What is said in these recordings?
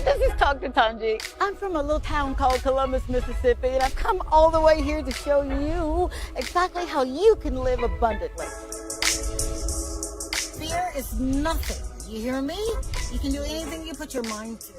This is Talk To Tongie. I'm from a little town called Columbus, Mississippi, and I've come all the way here to show you exactly how you can live abundantly. Fear is nothing. You hear me? You can do anything you put your mind to.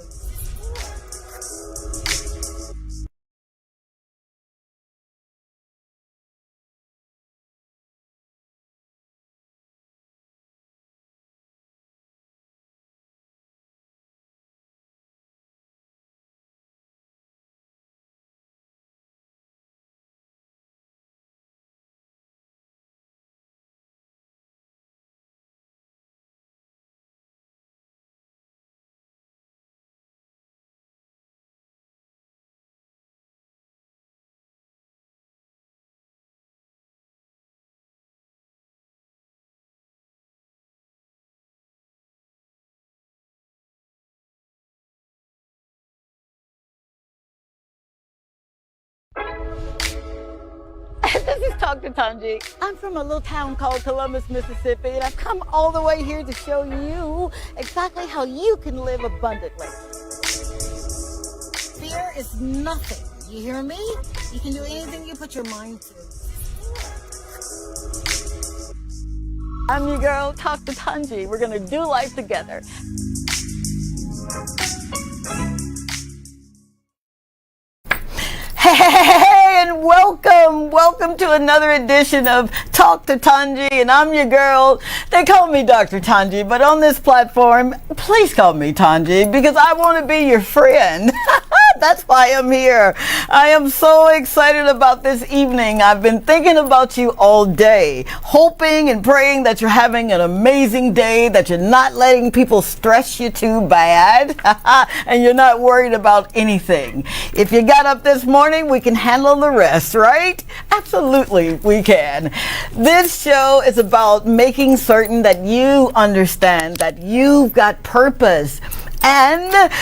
This is Talk To Tongie. I'm from a little town called Columbus, Mississippi, and I've come all the way here to show you exactly how you can live abundantly. Fear is nothing. You hear me? You can do anything you put your mind to. I'm your girl, Talk To Tongie. We're gonna do life together. Hey, and welcome to another edition of Talk To Tongie, and I'm your girl. They call me Dr. Tongie, but on this platform, please call me Tongie because I want to be your friend. That's why I'm here. I am so excited about this evening. I've been thinking about you all day, hoping and praying that you're having an amazing day, that you're not letting people stress you too bad, and you're not worried about anything. If you got up this morning, we can handle the rest, right? Absolutely, we can. This show is about making certain that you understand that you've got purpose. And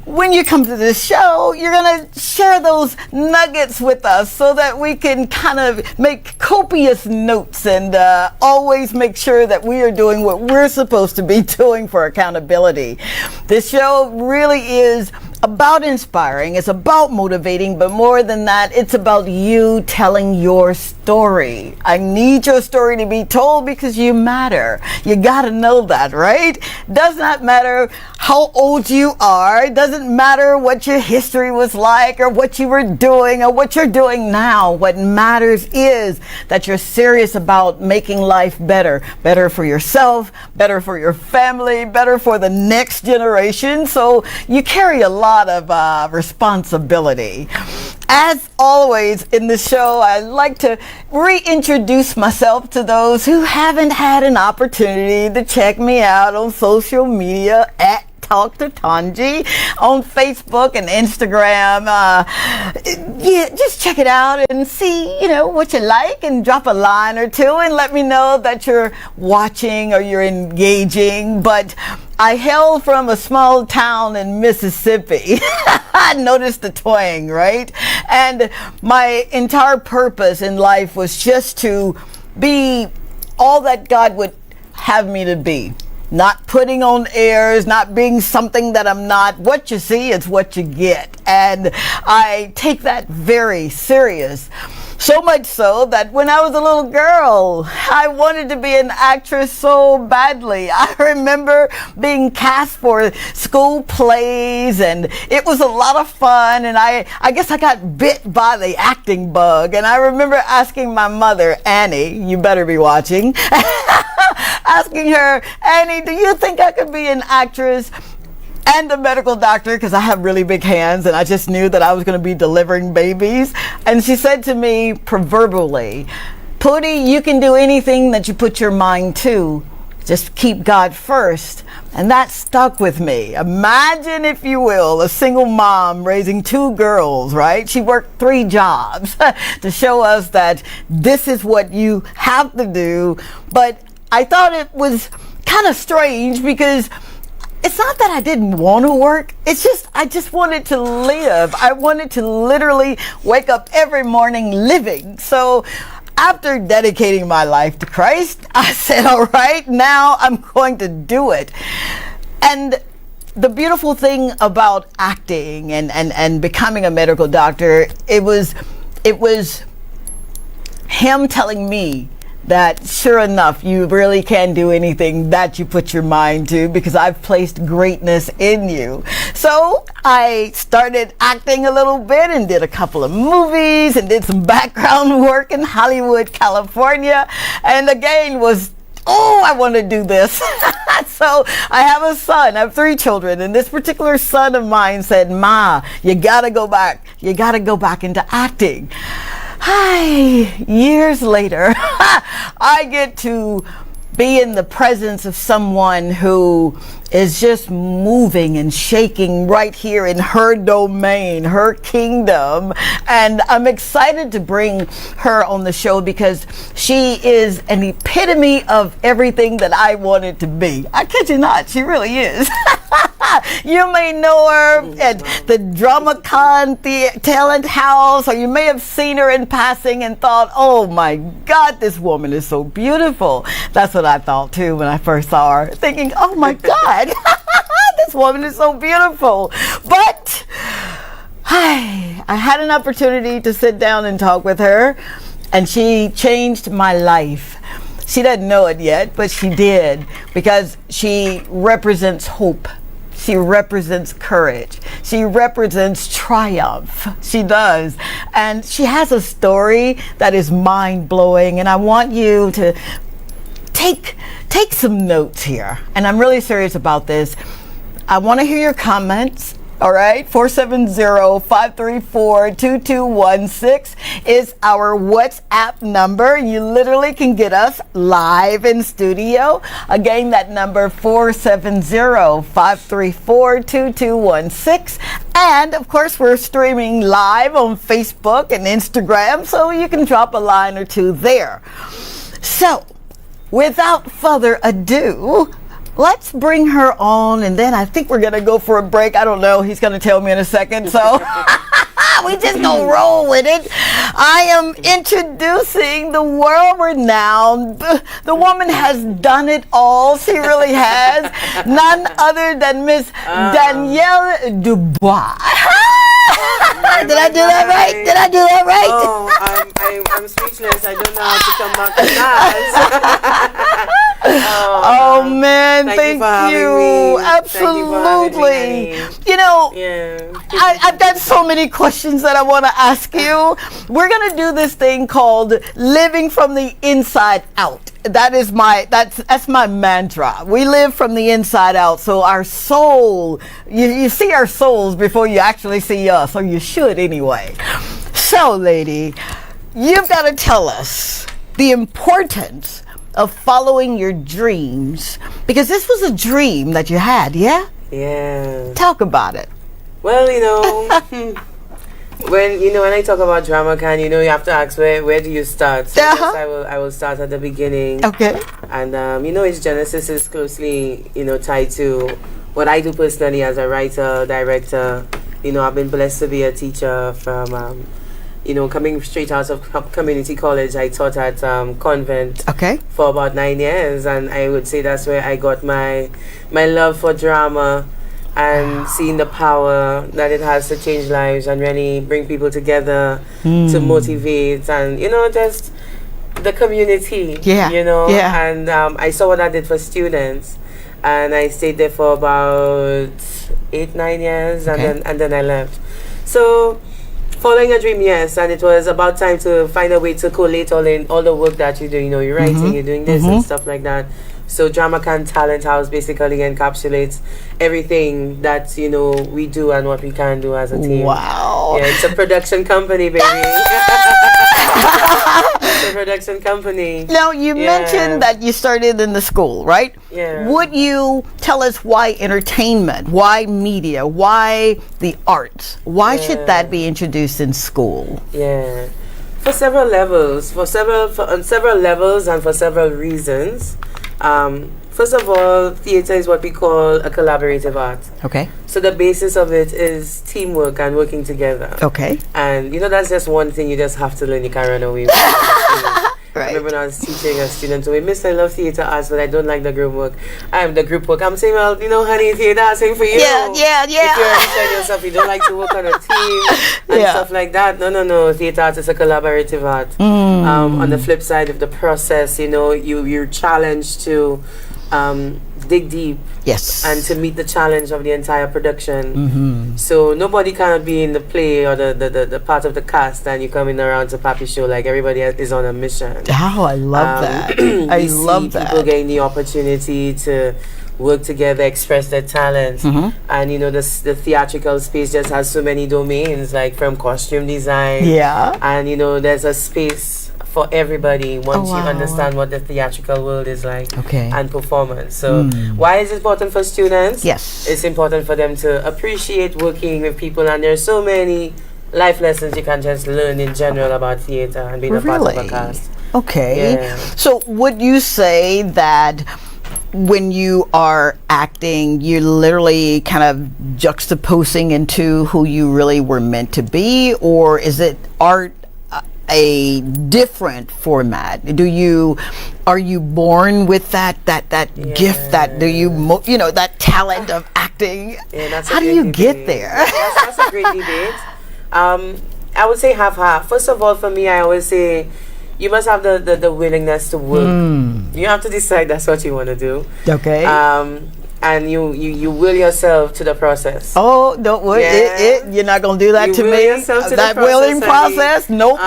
when you come to this show, you're going to share those nuggets with us so that we can kind of make copious notes and always make sure that we are doing what we're supposed to be doing for accountability. This show really is about inspiring, it's about motivating, but more than that, it's about you telling your story. I need your story to be told because you matter. You gotta know that, right? Does not matter how old you are. It doesn't matter what your history was like or what you were doing or what you're doing now. What matters is that you're serious about making life better. Better for yourself, better for your family, better for the next generation. So you carry a lot of responsibility. As always in the show, I like to reintroduce myself to those who haven't had an opportunity to check me out on social media at Talk To Tongie on Facebook and Instagram. Yeah, just check it out and see, what you like and drop a line or two and let me know that you're watching or you're engaging. But I hail from a small town in Mississippi. I noticed the twang, right? And my entire purpose in life was just to be all that God would have me to be. Not putting on airs, not being something that I'm not. What you see is what you get. And I take that very serious. So much so that when I was a little girl, I wanted to be an actress so badly. I remember being cast for school plays and it was a lot of fun, and I guess I got bit by the acting bug. And I remember asking my mother, Annie, you better be watching, asking her, Annie, do you think I could be an actress and a medical doctor, because I have really big hands and I just knew that I was going to be delivering babies? And she said to me proverbially, Pootie, you can do anything that you put your mind to. Just keep God first. And that stuck with me. Imagine, if you will, a single mom raising two girls, right? She worked 3 jobs to show us that this is what you have to do. But I thought it was kind of strange because it's not that I didn't want to work. It's just, I just wanted to live. I wanted to literally wake up every morning living. So after dedicating my life to Christ, I said, all right, now I'm going to do it. And the beautiful thing about acting and becoming a medical doctor, it was him telling me that sure enough, you really can do anything that you put your mind to, because I've placed greatness in you. So I started acting a little bit and did a couple of movies and did some background work in Hollywood, California, and again was, oh, I want to do this. So I have a son. I have 3 children, and this particular son of mine said, Ma, you gotta go back. You gotta go back into acting. Hi, years later, I get to be in the presence of someone who is just moving and shaking right here in her domain, her kingdom. And I'm excited to bring her on the show because she is an epitome of everything that I wanted to be. I kid you not, she really is. You may know her at the DramaCon Talent House, or you may have seen her in passing and thought, oh my God, this woman is so beautiful. That's what I thought too when I first saw her, thinking, oh my God, this woman is so beautiful. But I had an opportunity to sit down and talk with her, and she changed my life. She doesn't know it yet, but she did, because she represents hope. She represents courage. She represents triumph. She does. And she has a story that is mind-blowing, and I want you to take some notes here. And I'm really serious about this. I want to hear your comments. All right, 470-534-2216 is our WhatsApp number. You literally can get us live in studio. Again, that number 470-534-2216. And of course, we're streaming live on Facebook and Instagram, so you can drop a line or two there. So, without further ado, let's bring her on, and then I think we're going to go for a break. I don't know. He's going to tell me in a second, so we just going to roll with it. I am introducing the world-renowned, the woman has done it all. She really has. None other than Miss Danielle Dubois. Did I do that right? Did I do that right? Oh, I'm speechless. I don't know how to come back to that. Oh man, thank you. Absolutely. You know, I've got so many questions that I want to ask you. We're gonna do this thing called living from the inside out. That's my mantra. We live from the inside out. So our soul, you see our souls before you actually see us, or you should anyway. So, lady, you've got to tell us the importance of following your dreams, because this was a dream that you had, yeah? Yeah. Talk about it. Well, when I talk about DramaCon, you have to ask where do you start? So I will start at the beginning. Okay. And its genesis is closely tied to what I do personally as a writer, director. I've been blessed to be a teacher from coming straight out of community college. I taught at convent for about 9 years, and I would say that's where I got my love for drama and seeing the power that it has to change lives and really bring people together to motivate and just the community. And I saw what that did for students, and I stayed there for about 8-9 years, and then I left. So following a dream, yes, and it was about time to find a way to collate all the work that you do. You're writing, you're doing this and stuff like that. So DramaCon Talent House basically encapsulates everything that we do and what we can do as a team. Wow! Yeah, it's a production company, baby. It's a production company. Now you mentioned that you started in the school, right? Yeah. Would you tell us why entertainment, why media, why the arts? Why should that be introduced in school? Yeah, for several levels, on several levels, and for several reasons. First of all, theater is what we call a collaborative art. Okay. So the basis of it is teamwork and working together. Okay. And that's just one thing you just have to learn. You can't run away with it. Right. remember when I was teaching a student to me, Miss, I love theater arts, but I don't like the group work. I'm saying, well, you know, honey, theater arts ain't for you. Yeah. If you're understanding yourself, you don't like to work on a team and stuff like that. No. Theater arts is a collaborative art. On the flip side of the process, you know, you're challenged to dig deep. Yes. And to meet the challenge of the entire production. So nobody cannot be in the play or the part of the cast and you coming around to Papi show like everybody is on a mission. Oh, I love that. I love that. People getting the opportunity to work together, express their talents. And you know, the theatrical space just has so many domains, like from costume design. Yeah. And you know, there's a space for everybody once you understand what the theatrical world is like and performance. So why is it important for students? Yes. It's important for them to appreciate working with people, and there's so many life lessons you can just learn in general about theater and being a part of a cast. Okay. Yeah. So would you say that when you are acting, you're literally kind of juxtaposing into who you really were meant to be, or is it art a different format? Are you born with that gift, that that talent of acting? How do you get there? That's a great debate. I would say half. First of all, for me, I always say you must have the willingness to work. You have to decide that's what you want to do. Okay. And you will yourself to the process. Oh, don't worry. You're not going to do that to me. That willing process? Nope.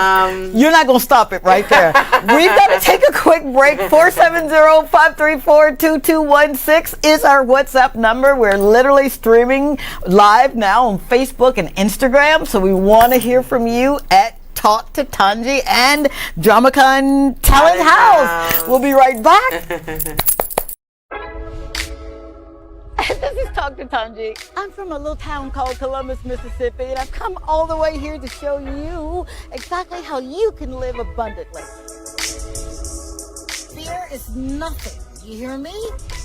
You're not going to stop it right there. We've got to take a quick break. 470-534-2216 is our WhatsApp number. We're literally streaming live now on Facebook and Instagram. So we want to hear from you at Talk to Tongie and DramaCon Talent House. We'll be right back. This is Talk to Tongie. I'm from a little town called Columbus, Mississippi, and I've come all the way here to show you exactly how you can live abundantly. Fear is nothing. You hear me?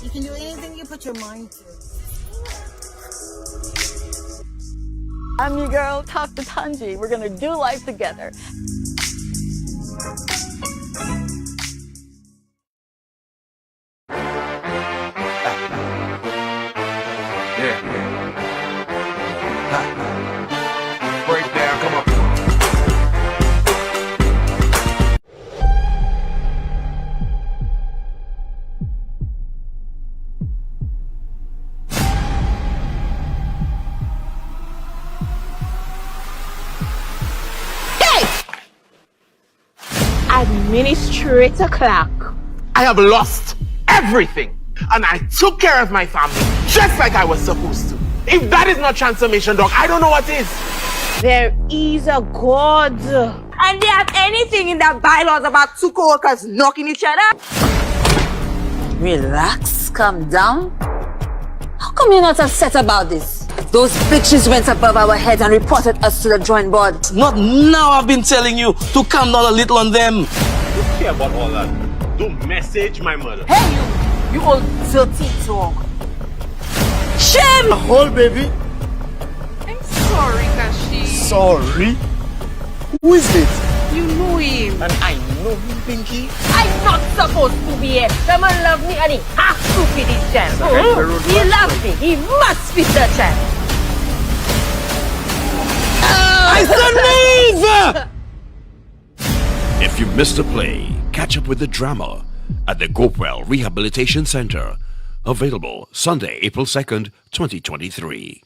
You can do anything you put your mind to. I'm your girl, Talk to Tongie. We're going to do life together. Breakdown, come on. Administrator Clark. I have lost everything, and I took care of my family just like I was supposed to. If that is not transformation, dog, I don't know what is. There is a God. And they have anything in their bylaws about two co-workers knocking each other? Relax, calm down. How come you're not upset about this? Those bitches went above our heads and reported us to the drawing board. Not now, I've been telling you to calm down a little on them. Don't care about all that. Don't message my mother. Hey, you old dirty dog. Shame! Hold, baby. I'm sorry, Kashi. Sorry? Who is it? You know him. And I know him, Pinky. I'm not supposed to be here. The man loves me and he has to be this child. He loves me. He must be the child. I said leave! If you missed a play, catch up with the drama at the Gopewell Rehabilitation Center. Available Sunday, April 2nd, 2023.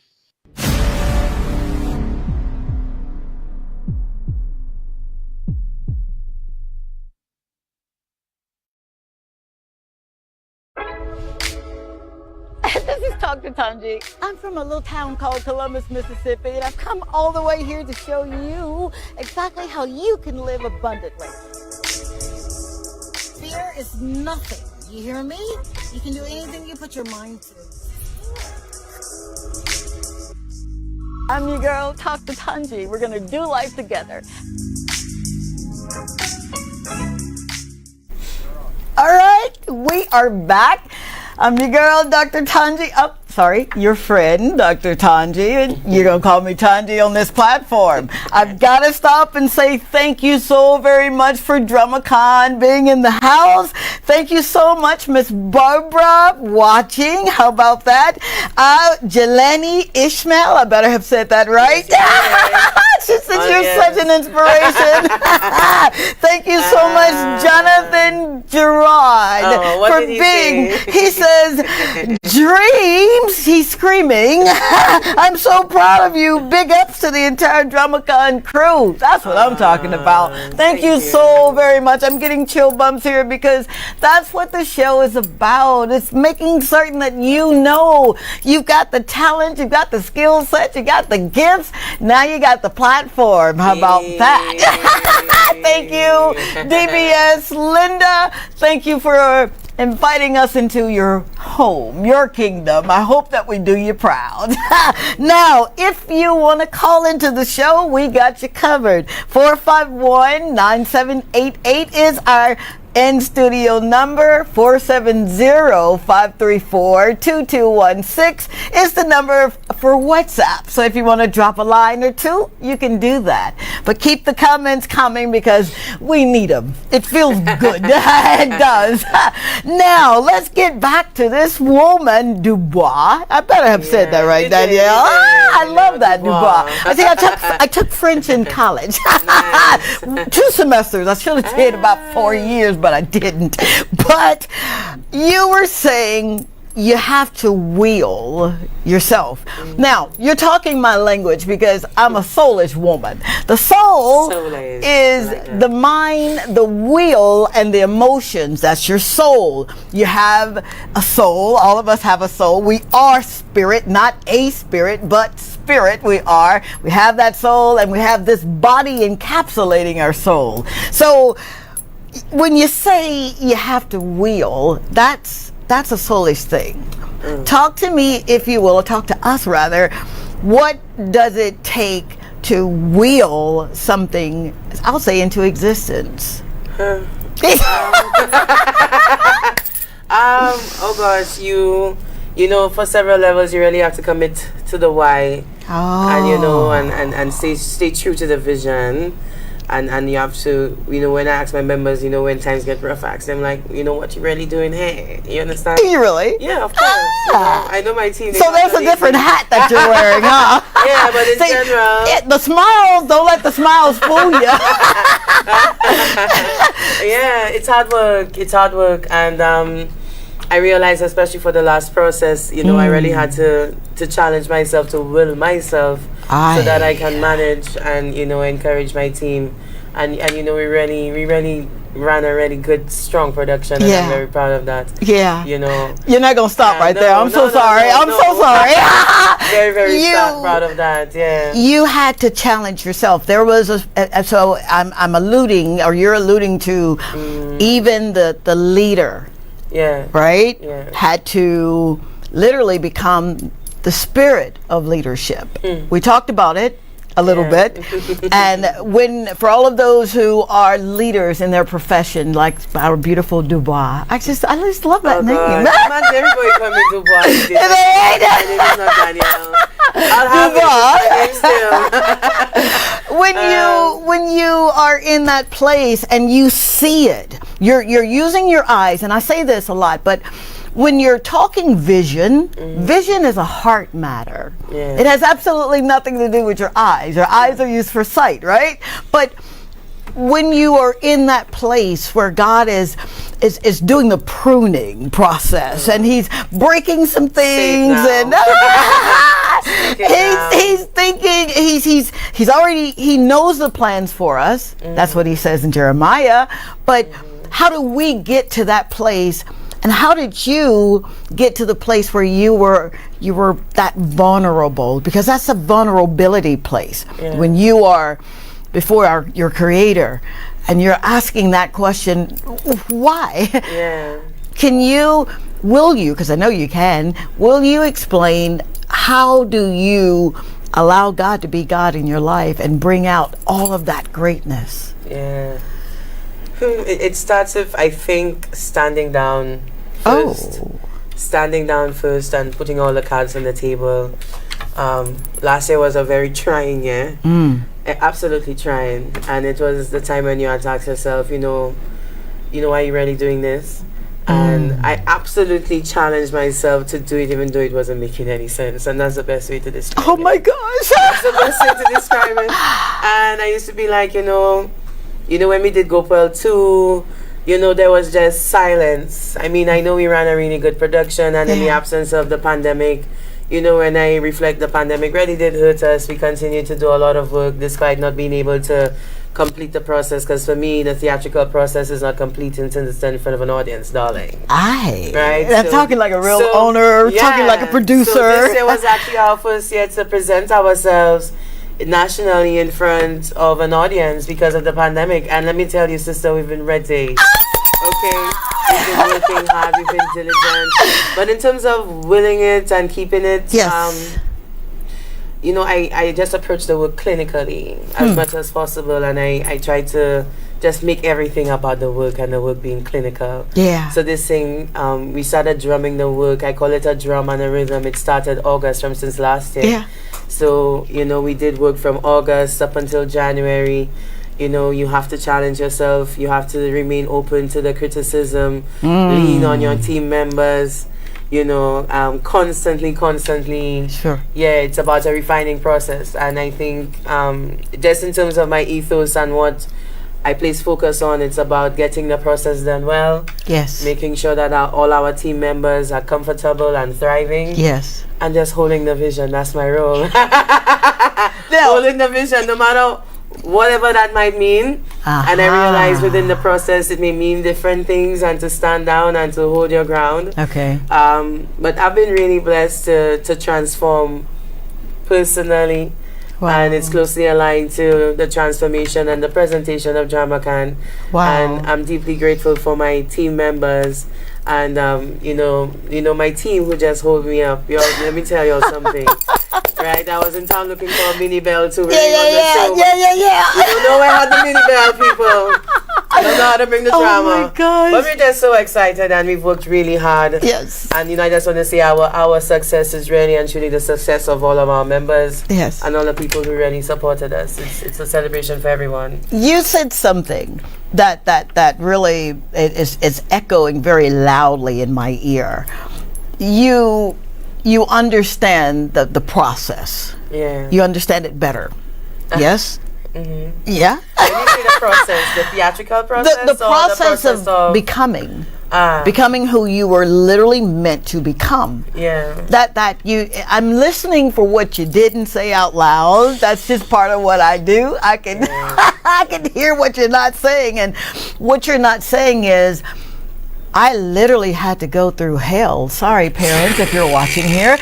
This is Talk to Tongie. I'm from a little town called Columbus, Mississippi, and I've come all the way here to show you exactly how you can live abundantly. Fear is nothing. You hear me? You can do anything you put your mind to. I'm your girl, Talk to Tongie. We're going to do life together. All right, we are back. I'm your girl, Dr. Tongie. your friend, Dr. Tongie, and you're going to call me Tongie on this platform. I've got to stop and say thank you so very much for DramaCon being in the house. Thank you so much, Miss Barbara, watching. How about that? Jelani Ishmael, I better have said that right. She said you're such an inspiration. Thank you so much, Jonathan Gerard, for being. He says, dreams. He's screaming. I'm so proud of you. Big ups to the entire DramaCon crew. That's what I'm talking about. Thank you so very much. I'm getting chill bumps here because that's what the show is about. It's making certain that you know you've got the talent, you've got the skill set, you got the gifts. Now you got the platform. How about that? Thank you, DBS. Linda, thank you for inviting us into your home, your kingdom. I hope that we do you proud. Now, if you want to call into the show, we got you covered. 451-9788 is our in-studio number. 470-534-2216 is the number for WhatsApp. So if you want to drop a line or two, you can do that. But keep the comments coming because we need them. It feels good. It does. Now, let's get back to this woman, Dubois. I better have said that right, Danielle. I love that, Dubois. I took French in college. 2 semesters. I should have said about 4 years, but I didn't. But you were saying you have to wheel yourself. Now, you're talking my language because I'm a soulish woman. The soul is the mind, the will, and the emotions. That's your soul. You have a soul. All of us have a soul. We are spirit, not a spirit, but spirit. We are. We have that soul, and we have this body encapsulating our soul. So when you say you have to wheel, that's a soulish thing. Talk to me, if you will, or talk to us rather. What does it take to wheel something, I'll say, into existence? Oh gosh, you know, for several levels, you really have to commit to the why, and you know, and stay true to the vision. And you have to, you know, when I ask my members, you know, when times get rough, I ask them, like, you know, what you really doing here? You understand? You really? Yeah, of course. You know, I know my team. So there's a different hat that you're wearing, huh? Yeah, but in general. Yeah, the smiles, don't let the smiles fool you. Yeah, it's hard work. It's hard work. And I realized, especially for the last process, you know, I really had to challenge myself, to will myself, so that I can manage and, you know, encourage my team. And you know, we really ran a really good, strong production, and I'm very proud of that. Yeah. You know. You're not going to stop right there. I'm so sorry. I'm so sorry. Very, very proud of that, yeah. You had to challenge yourself. There was so I'm alluding, or you're alluding to, even the leader. Yeah. Right? Yeah. Had to literally become the spirit of leadership. We talked about it a little bit. And for all of those who are leaders in their profession, like our beautiful Dubois, I just love that name. Everybody call me Dubois. It's not Danielle. I'll have when you are in that place and you see it, you're using your eyes, and I say this a lot, but when you're talking vision, vision is a heart matter. Yeah. It has absolutely nothing to do with your eyes. Your eyes are used for sight, right? But when you are in that place where God is doing the pruning process, and He's breaking some things, and He's thinking, He knows the plans for us. That's what He says in Jeremiah. But how do we get to that place? And how did you get to the place where you were that vulnerable? Because that's a vulnerability place. Yeah. When you are before your Creator, and you're asking that question, why? Yeah. Will you, because I know you can, will you explain how do you allow God to be God in your life and bring out all of that greatness? Yeah. It starts with, I think, standing down first. standing down first and putting all the cards on the table. Last year was a very trying year, absolutely trying, and it was the time when you had to ask yourself, why are you really doing this? And I absolutely challenged myself to do it, even though it wasn't making any sense, and that's the best way to describe it. Oh my gosh! That's the best way to describe it. And I used to be like, when we did GoPel 2, there was just silence. I mean, I know we ran a really good production, and in the absence of the pandemic, when I reflect, the pandemic really did hurt us. We continued to do a lot of work despite not being able to complete the process, because for me, the theatrical process is not complete until it's done in front of an audience, darling. Right? I'm So- talking like a real so, owner, yeah. talking like a producer. So this year was actually our first year to present ourselves nationally in front of an audience because of the pandemic. And let me tell you, sister, we've been ready. Okay, we've been working hard, we've been diligent. But in terms of willing it and keeping it, Yes. I just approach the work clinically as much as possible, and I try to just make everything about the work and the work being clinical. Yeah. So this thing, we started drumming the work. I call it a drum and a rhythm. It started August since last year. Yeah. So, we did work from August up until January. You have to challenge yourself. You have to remain open to the criticism. Lean on your team members. Constantly. Sure. Yeah, it's about a refining process. And I think just in terms of my ethos and what I place focus on, it's about getting the process done well. Yes. Making sure that all our team members are comfortable and thriving. Yes. And just holding the vision. That's my role. Now, Holding the vision, no matter whatever that might mean. And I realize within the process it may mean different things, and to stand down and to hold your ground. okay. But I've been really blessed to transform personally. Wow. And it's closely aligned to the transformation and the presentation of DramaCon. Wow. And I'm deeply grateful for my team members and my team who just hold me up. Let me tell y'all something. Right, I was in town looking for a mini bell to ring on the show. Yeah. You don't know where I had the mini bell, people. I don't know how to bring the drama. Oh my gosh. But we're just so excited, and we've worked really hard. Yes. And I just want to say our success is really and truly the success of all of our members. Yes. And all the people who really supported us. It's a celebration for everyone. You said something that really is echoing very loudly in my ear. You understand the process. Yeah. You understand it better. Yes? Mm-hmm. Yeah? When you say the process, the theatrical process, The or process the process of becoming. Ah. Becoming who you were literally meant to become. Yeah. I'm listening for what you didn't say out loud. That's just part of what I do. I can I can hear what you're not saying, and what you're not saying is, I literally had to go through hell. Sorry, parents, if you're watching here.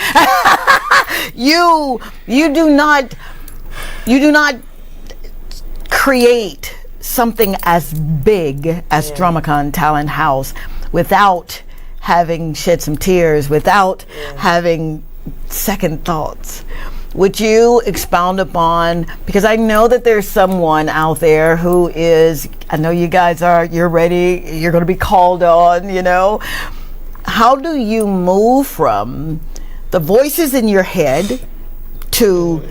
You do not create something as big as DramaCon Talent House without having shed some tears, without having second thoughts. Would you expound upon, because I know that there's someone out there who is, I know you guys you're ready, you're going to be called on, How do you move from the voices in your head to,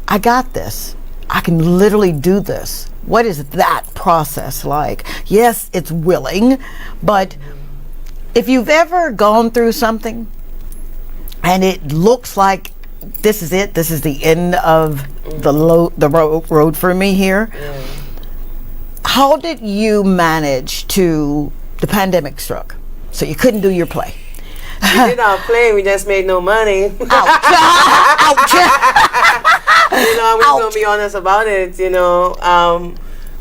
I got this, I can literally do this? What is that process like? Yes, it's willing, but if you've ever gone through something and it looks like this is it, this is the end of the road for me here, how did you manage to, the pandemic struck, so you couldn't do your play? We did our play, we just made no money. Ouch. I'm just going to be honest about it,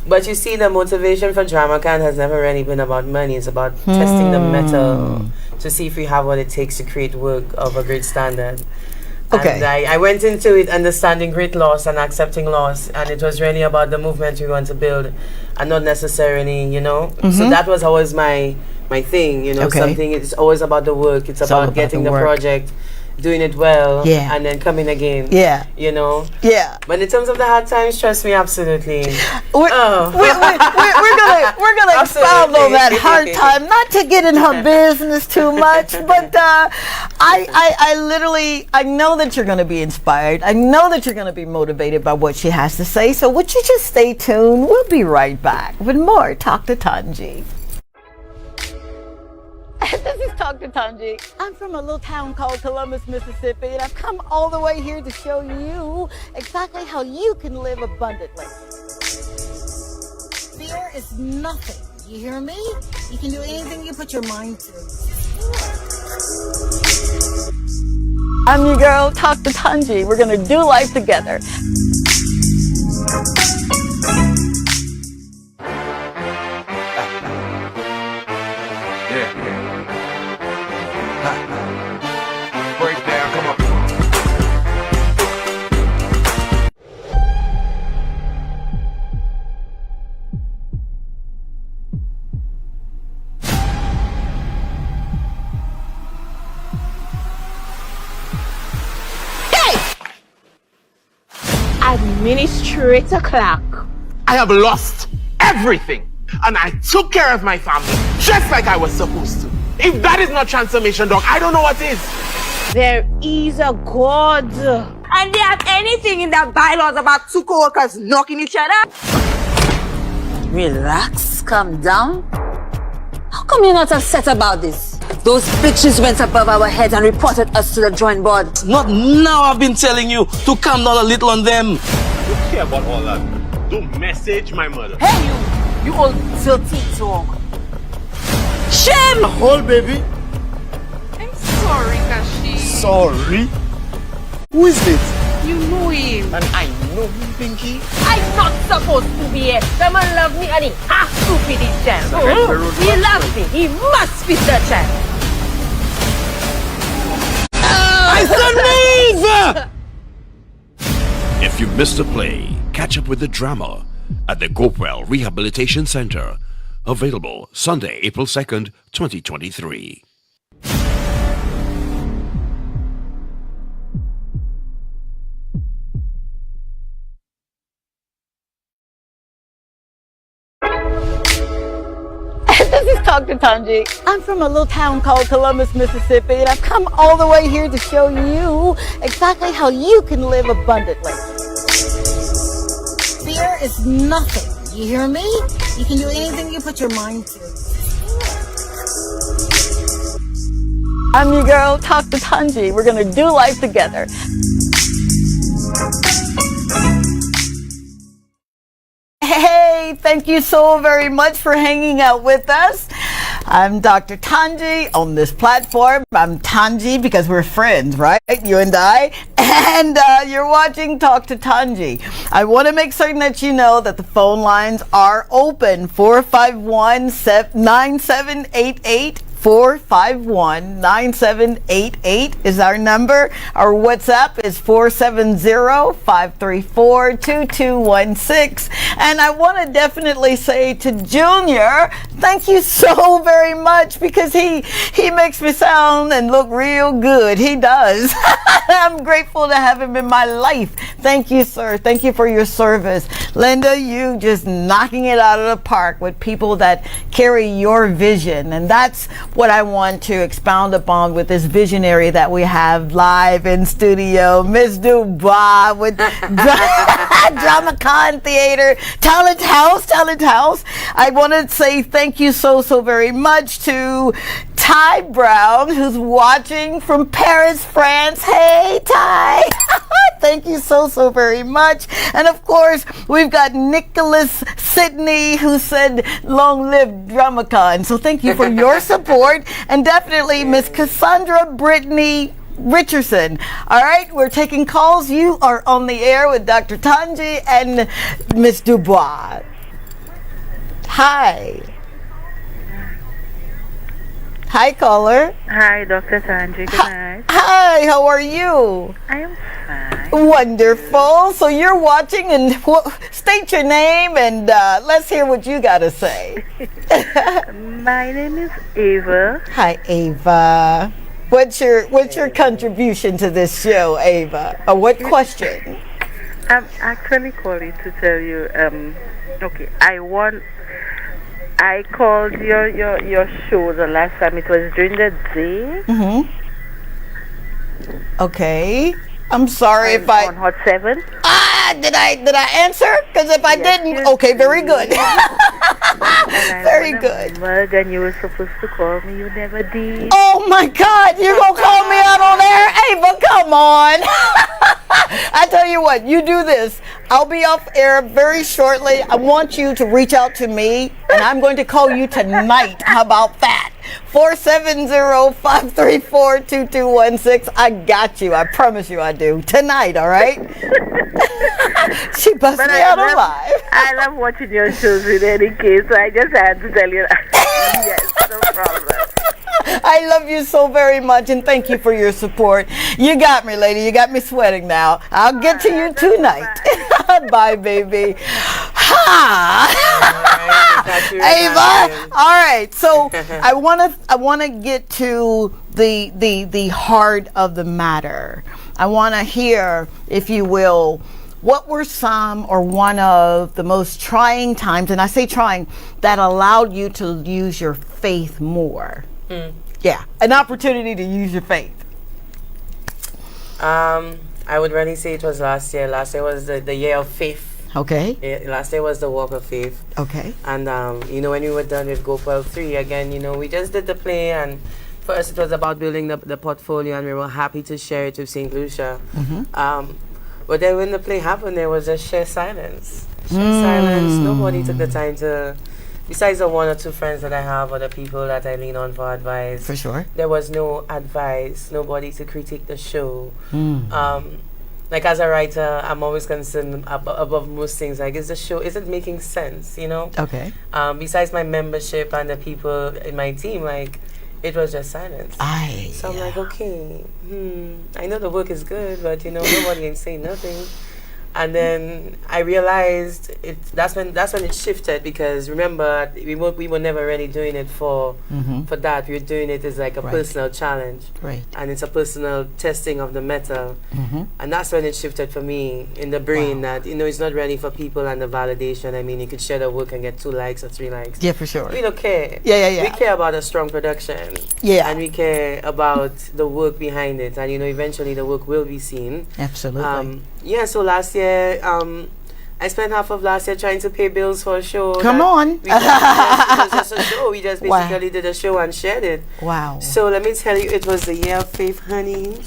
But you see, the motivation for DramaCon has never really been about money. It's about testing the metal to see if we have what it takes to create work of a great standard. Okay. And I went into it understanding great loss and accepting loss, and it was really about the movement we want to build, and not necessarily, So that was always my thing, Okay. Something. It's always about the work. It's all about about getting the the work. project doing it well, Yeah. and then coming again. Yeah. You know. Yeah. But in terms of the hard times, trust me, absolutely. We're gonna expound on that hard time, not to get in her business too much, but I literally, I know that you're gonna be inspired. I know that you're gonna be motivated by what she has to say. So would you just stay tuned? We'll be right back with more Talk to Tongie. This is Talk to Tongie. I'm from a little town called Columbus, Mississippi, and I've come all the way here to show you exactly how you can live abundantly. Fear is nothing. You hear me? You can do anything you put your mind to. I'm your girl, Talk to Tongie. We're gonna do life together. Break down, come on. Administrator Clark. I have lost everything, and I took care of my family just like I was supposed to. If that is not transformation, Doc, I don't know what is. There is a God. And they have anything in their bylaws about two co-workers knocking each other? Relax, calm down. How come you're not upset about this? Those bitches went above our heads and reported us to the drawing board. Not now. I've been telling you to calm down a little on them. You care about all that? Don't message my mother. Hey, you old dirty dog. Shame! Hold, baby. I'm sorry, Kashi. Sorry. Who is it? You know him. And I know him, Pinky. I'm not supposed to be here. The man love me and he has to feed his child. He loves me. He must feed the child. If you missed a play, catch up with the drama at the Gopewell Rehabilitation Center. Available Sunday, April 2nd, 2023. This is Talk to Tongie. I'm from a little town called Columbus, Mississippi, and I've come all the way here to show you exactly how you can live abundantly. Fear is nothing. You hear me? You can do anything you put your mind to. I'm your girl, Talk to Tongie. We're gonna do life together. Hey, thank you so very much for hanging out with us. I'm Dr. Tongie on this platform. I'm Tongie because we're friends, right? You and I. And you're watching Talk to Tongie. I want to make certain that you know that the phone lines are open. 451-9788. 451-9788 is our number. Our WhatsApp is 470-534-2216. And I want to definitely say to Junior, thank you so very much because he makes me sound and look real good. He does. I'm grateful to have him in my life. Thank you, sir. Thank you for your service. Linda, you just knocking it out of the park with people that carry your vision. And that's what I want to expound upon with this visionary that we have live in studio, Miss Dubois with DramaCon Theater, Talent House. I want to say thank you so very much to Ty Brown, who's watching from Paris, France. Hey, Ty. Thank you so very much. And of course, we've got Nicholas Sidney, who said, long live DramaCon. So thank you for your support. And definitely Miss Cassandra Brittany Richardson. All right, we're taking calls. You are on the air with Dr. Tongie and Miss Dubois. Hi. Hi, caller. Hi, Dr. Tongie. Good night. Hi, how are you? I am fine. Wonderful. So you're watching, and state your name, and let's hear what you got to say. My name is Ava. Hi, Ava. What's your contribution to this show, Ava? Or what question? I'm actually calling to tell you, okay, I called your show the last time. It was during the day. Mm-hmm. Okay. I'm sorry if I... On Hot 7. Did I answer? Because if I didn't... Okay, very good. Very good. Mug and you were supposed to call me. You never did. Oh, my God. You're going to call me out on air? Ava, come on. I tell you what. You do this. I'll be off air very shortly. I want you to reach out to me, and I'm going to call you tonight. How about that? 470-534-2216. I got you. I promise you I do. Tonight, all right? She busted me out alive. I love watching your shows in any case, so I just had to tell you that. Yes, no problem. I love you so very much, and thank you for your support. You got me, lady. You got me sweating now. I'll get to you tonight. Bye, baby. Ha! Ava. All right. So I wanna get to the heart of the matter. I wanna hear, if you will, what were some or one of the most trying times, and I say trying, that allowed you to use your faith more? Yeah, an opportunity to use your faith. I would really say it was last year. Last year was the year of faith. Okay. Yeah, last year was the walk of faith. Okay. And when we were done with GoPro 3 again, we just did the play, and first it was about building the portfolio, and we were happy to share it with St. Lucia. Mm-hmm. But then when the play happened, there was just sheer silence. Silence. Nobody took the time to, besides the one or two friends that I have or the people that I lean on for advice. For sure. There was no advice, nobody to critique the show. Like as a writer, I'm always concerned above most things. Like, is the show, is it making sense, Okay. Besides my membership and the people in my team, like, it was just silence. So I'm like, okay, I know the work is good, but nobody ain't saying nothing. And then I realized that's when it shifted, because remember, we were never really doing it for that. We were doing it as like a personal challenge. Right. And it's a personal testing of the metal. And that's when it shifted for me in the brain that, it's not really for people and the validation. I mean, you could share the work and get 2 likes or 3 likes. Yeah, for sure. We don't care. Yeah. We care about a strong production. Yeah. And we care about the work behind it. And, eventually the work will be seen. Absolutely. So last year, I spent half of last year trying to pay bills for a show. Come on. It was just a show. We just basically did a show and shared it. Wow. So let me tell you, it was the year of faith, honey.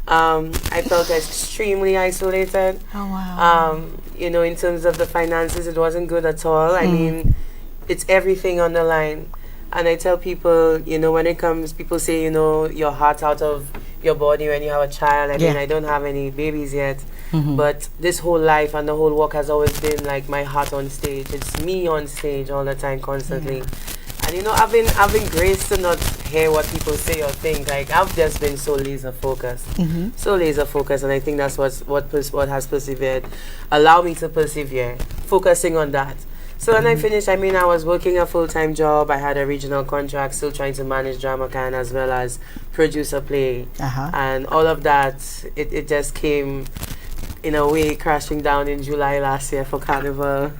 I felt extremely isolated. Oh, wow. In terms of the finances, it wasn't good at all. I mean, it's everything on the line. And I tell people, when it comes, people say, your heart out of your body when you have a child. I mean, I don't have any babies yet. But this whole life and the whole walk has always been like my heart on stage. It's me on stage all the time, constantly. And I've been graced to not hear what people say or think. Like, I've just been so laser focused, and I think that's what has persevered, allow me to persevere, focusing on that. So when I finished, I was working a full-time job. I had a regional contract, still trying to manage DramaCan as well as produce a play, and all of that. It just came, in a way, crashing down in July last year for Carnival.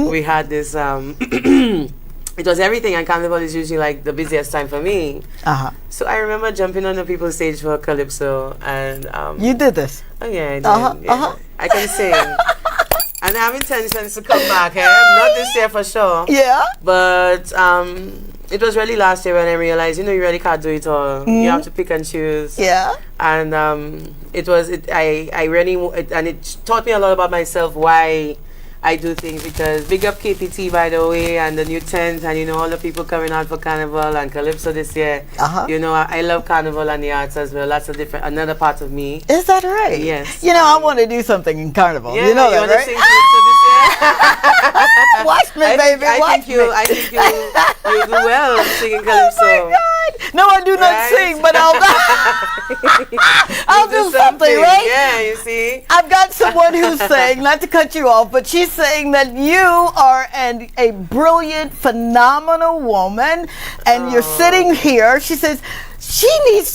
We had this. It was everything, and Carnival is usually like the busiest time for me. So I remember jumping on the people's stage for Calypso, and you did this. Oh yeah, I did. I can sing. And I have intentions to come back here. Not this year for sure. Yeah. But it was really last year when I realized, you really can't do it all. You have to pick and choose. Yeah. And it taught me a lot about myself, why I do things, because big up KPT, by the way, and the new tent, and all the people coming out for Carnival and Calypso this year. I love Carnival and the arts as well. That's another part of me. Is that right? Yes. I want to do something in Carnival. Yeah, you know that, right? Sing Calypso this year? Watch me, baby. I think you do well singing Calypso. Oh my God. No, I do not sing, but I'll I'll do something, right? Yeah, you see. I've got someone who's saying, not to cut you off, but she's saying that you are a brilliant, phenomenal woman, and you're sitting here. She says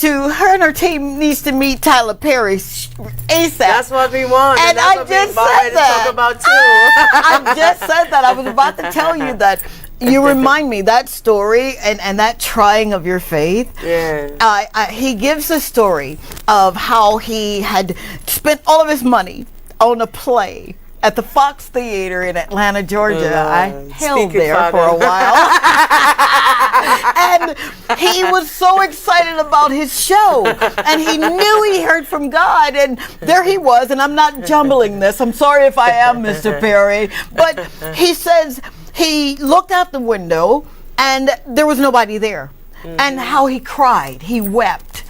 her and her team needs to meet Tyler Perry ASAP. That's what we want. And that's I what just we said that. Talk about too. I just said that. I was about to tell you that. You remind me that story and that trying of your faith. Yeah. He gives a story of how he had spent all of his money on a play at the Fox Theater in Atlanta, Georgia. I held there for a while. And he was so excited about his show. And he knew he heard from God. And there he was. And I'm not jumbling this. I'm sorry if I am, Mr. Perry. But he says he looked out the window and there was nobody there. And how he cried. He wept.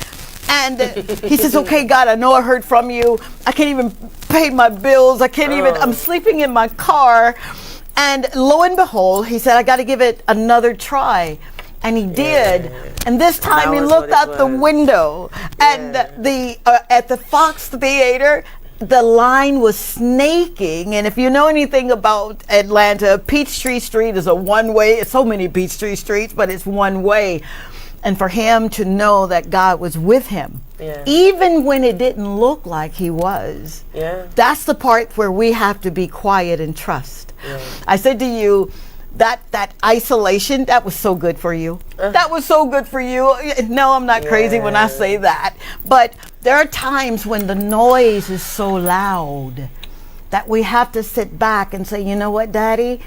And he says, okay, God, I know I heard from you. I can't even pay my bills. I can't even, I'm sleeping in my car. And lo and behold, he said, I got to give it another try. And he did. And this time he looked out the window. And at the Fox Theater, the line was snaking. And if you know anything about Atlanta, Peachtree Street is a one-way. It's so many Peachtree Streets, but it's one way. And for him to know that God was with him, even when it didn't look like he was, that's the part where we have to be quiet and trust. I said to you, that isolation, that was so good for you. That was so good for you. No, I'm not crazy when I say that. But there are times when the noise is so loud that we have to sit back and say, you know what, Daddy?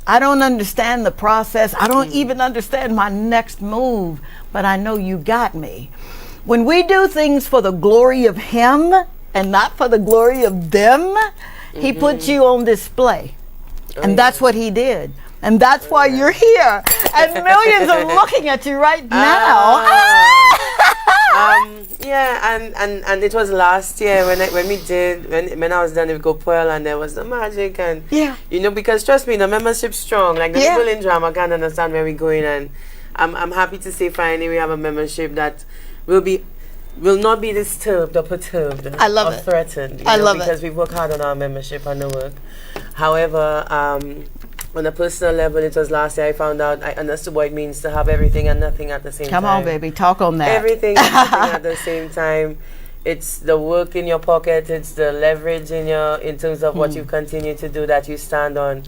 I don't understand the process. I don't even understand my next move, but I know you got me. When we do things for the glory of him and not for the glory of them, he puts you on display. And that's what he did. And that's why you're here. And millions are looking at you right now. And it was last year when I was done with GoPuel, and there was the magic, and you know, because trust me, the membership's strong. Like the people in drama can't understand where we're going, and I'm happy to say finally we have a membership that will not be disturbed or perturbed or threatened. I love it. Because we work hard on our membership and the work. However, on a personal level, it was last year I found out, I understood what it means to have everything and nothing at the same time. Come on, baby, talk on that. Everything and nothing at the same time. It's the work in your pocket, it's the leverage in terms of what you continue to do that you stand on.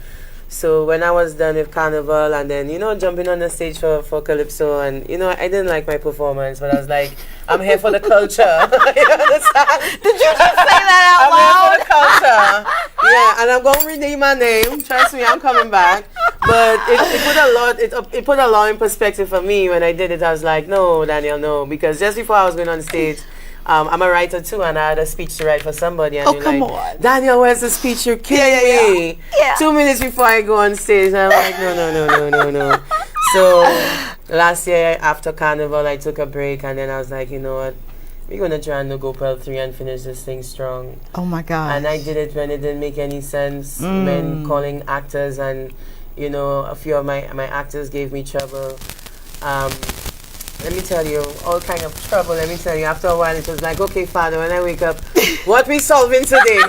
So when I was done with Carnival and then, you know, jumping on the stage for Calypso, and, you know, I didn't like my performance, but I was like, I'm here for the culture. You understand? Did you just say that out loud? I'm here for the culture. Yeah, and I'm going to redeem my name. Trust me, I'm coming back. But it put a lot in perspective for me when I did it. I was like, no, Daniel, no. Because just before I was going on stage, I'm a writer too, and I had a speech to write for somebody. And come on. Daniel, where's the speech? You're kidding me. 2 minutes before I go on stage, and I'm like, no. So last year after Carnival, I took a break, and then I was like, you know what? We're going to try and go Pearl 3 and finish this thing strong. Oh my God. And I did it when it didn't make any sense, when calling actors, and, you know, a few of my actors gave me trouble. Let me tell you, all kind of trouble. Let me tell you, after a while, it was like, okay, Father, when I wake up, what we solving today?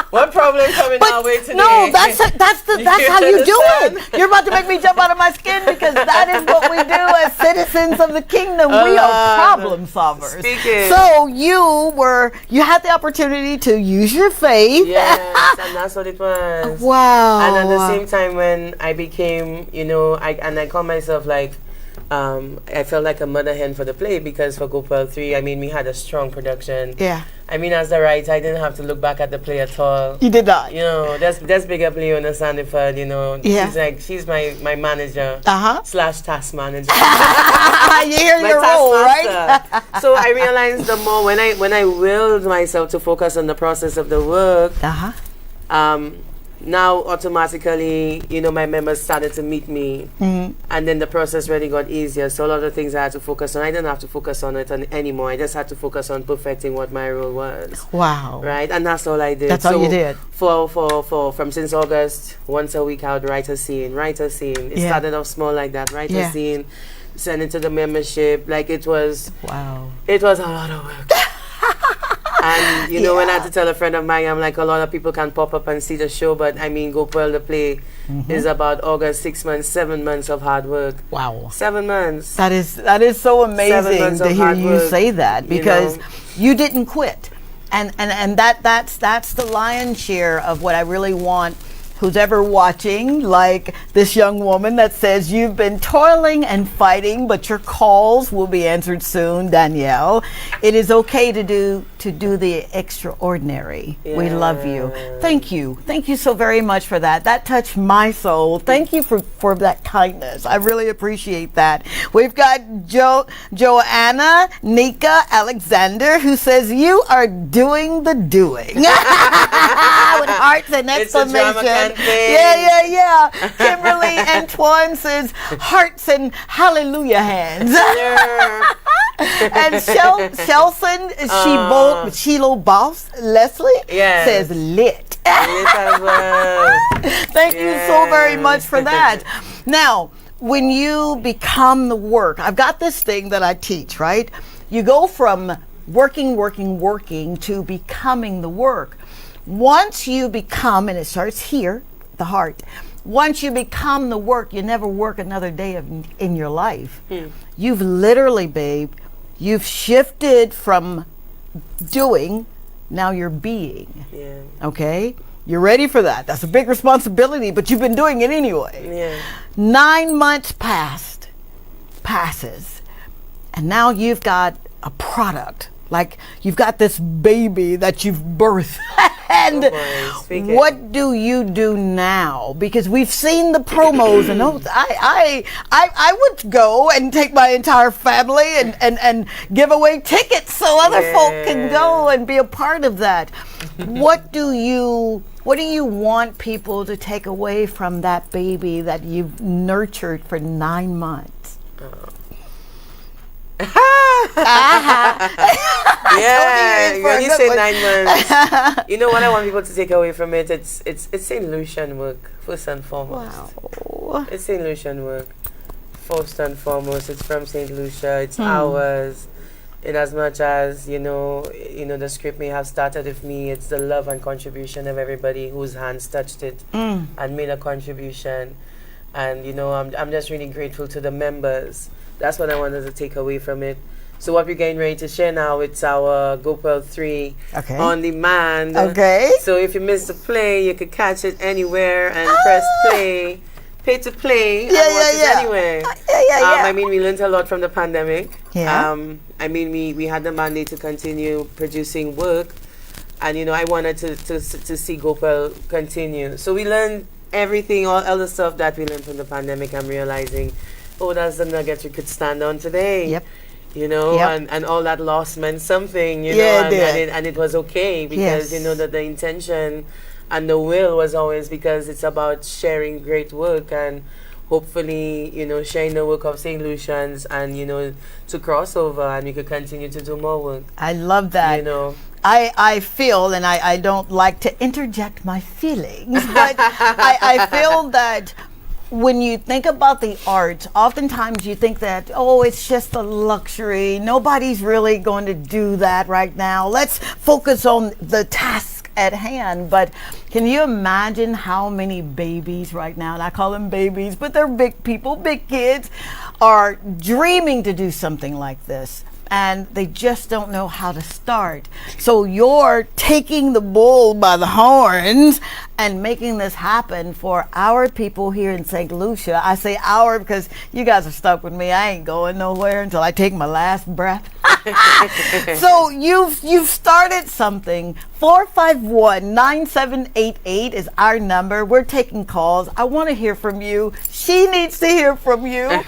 What problem coming our way today? No, that's how you do it. You're about to make me jump out of my skin, because that is what we do as citizens of the kingdom. We are problem solvers. So you had the opportunity to use your faith. Yes, and that's what it was. Wow. And at the same time, when I became, you know, I call myself like, I felt like a mother hen for the play, because for GoPuel 3, I mean, we had a strong production. Yeah. I mean, as the writer, I didn't have to look back at the play at all. You did not. You know, that's big up Leona Sandiford, you know. Yeah. She's my manager / task manager. You hear your role, right? So I realized the more when I willed myself to focus on the process of the work, now automatically, you know, my members started to meet me, and then the process really got easier. So a lot of things I had to focus on, I didn't have to focus on it anymore. I just had to focus on perfecting what my role was. Wow. Right? And that's all I did. That's all you did. From since August, once a week I would write a scene. It started off small like that, write a scene. send it to the membership. Like it was Wow. a lot of work. And you know, when I had to tell a friend of mine, I'm like, a lot of people can pop up and see the show, but I mean, Gopal the play is about August, 6 months, 7 months of hard work. Wow. 7 months. That is so 7 amazing months to of hear hard you work, say that, you because know. you didn't quit. And that's the lion's share of what I really want who's ever watching, like this young woman that says you've been toiling and fighting, but your calls will be answered soon, Danielle. It is okay to do the extraordinary. We love you. Thank you so very much for that. That touched my soul. Thank you for that kindness. I really appreciate that. We've got Joanna Nika Alexander, who says you are doing the doing with hearts and It's a drama exclamation. campaign. Yeah. Kimberly Antoine says hearts and hallelujah hands. And Shelson Sheila Boss Leslie says lit. Thank you so very much for that. Now, when you become the work, I've got this thing that I teach, right? You go from working to becoming the work. Once you become, and it starts here, the heart, once you become the work, you never work another day in your life. You've literally, babe, you've shifted from doing, now you're being. Okay? You're ready for that. That's a big responsibility, but you've been doing it anyway. 9 months passes, and now you've got a product. Like you've got this baby that you've birthed. And what do you do now? Because we've seen the promos, and I would go and take my entire family and give away tickets so other folk can go and be a part of that. What do you want people to take away from that baby that you've nurtured for 9 months? When you say 9 months, you know what I want people to take away from it? It's St. Lucian work, first and foremost. Wow. It's St. Lucian work, first and foremost. It's from St. Lucia. It's ours. In as much as you know, the script may have started with me. It's the love and contribution of everybody whose hands touched it and made a contribution. And you know, I'm just really grateful to the members. That's what I wanted to take away from it. So what we're getting ready to share now, it's our Gopal 3 on demand. Okay. So if you missed the play, you could catch it anywhere and press play, pay to play, and watch it anywhere. I mean, we learned a lot from the pandemic. I mean, we had the mandate to continue producing work, and you know, I wanted to see Gopal continue. So we learned everything, all the stuff that we learned from the pandemic. I'm realizing, that's the nuggets we could stand on today. You know, and all that loss meant something, you know, and it was okay because, you know, that the intention and the will was always because it's about sharing great work and hopefully, you know, sharing the work of St. Lucians and, you know, to cross over and we could continue to do more work. I love that. You know. I feel, and I don't like to interject my feelings, but I feel that when you think about the arts, oftentimes you think that, it's just a luxury. Nobody's really going to do that right now. Let's focus on the task at hand. But can you imagine how many babies right now, and I call them babies, but they're big people, big kids, are dreaming to do something like this. And they just don't know how to start. So you're taking the bull by the horns and making this happen for our people here in St. Lucia. I say our because you guys are stuck with me. I ain't going nowhere until I take my last breath. So you've started something. 451-9788 is our number. We're taking calls. I want to hear from you. She needs to hear from you.